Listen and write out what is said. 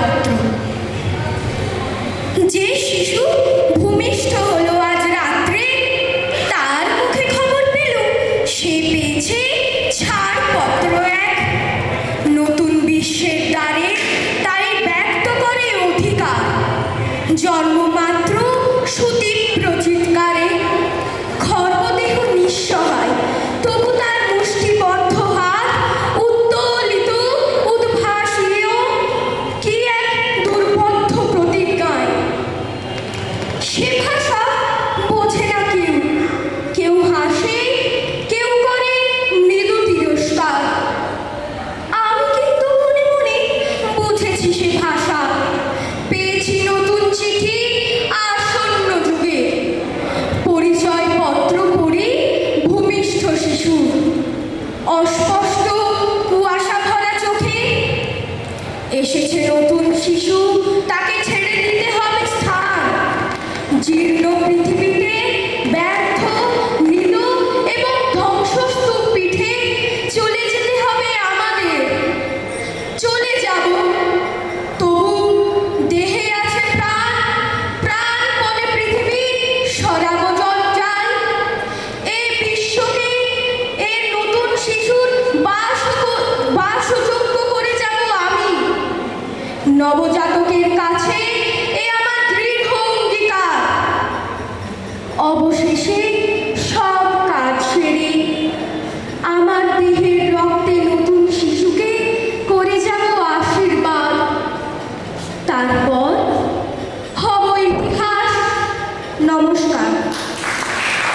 ছাড়পত্র। যে শিশু ভূমিষ্ঠ হলো আজ রাত্রে, তার মুখে খবর পেল সে পেয়েছে ছাড়পত্র এক। নতুন বিশ্বের দ্বারে তাই ব্যক্ত করে অধিকার। জন্মমাত্র সুতীব্র চিৎকারে খর্বদেহ নিঃসহায়, তবু তার মুষ্টিবদ্ধ হাত উত্তোলিত উদ্ভাসীয় কি এক দুর্বোধ্য প্রতিজ্ঞায়। সে ভাষা বোঝে না কেউ, কেউ হাসে, কেউ করে মৃদু তিরস্কার। আমি কিন্তু মনে মনে বুঝেছি সে ভাষা। পেয়েছি নতুন চিঠি আসন্ন যুগে, পরিচয়পত্র পড়ি ভূমিষ্ঠ শিশু। অস্পষ্ট কুয়াশা ভরা চোখে এসেছে নতুন শিশু, তাকে ছেড়ে দিতে হবে স্থান। জীর্ণ পৃথিবীতে ব্যর্থ নীল এবং ধ্বংসস্তূপ পিঠে চলে যেতে হবে আমাদের। চলে যাব, তবু দেহে আছে প্রাণ, প্রাণ বলে পৃথিবী সরাবো জঞ্জাল। এই বিশ্বকে এর নতুন শিশুর বাসযোগ্য করে যাব আমি। নবজাতকের কাছে এ আমার দৃঢ় অঙ্গীকার। অবশেষে সব কাজ সেরে আমার দেহের রক্তে নতুন শিশুকে করে যাব আশীর্বাদ। তারপর হব ইতিহাস। নমস্কার।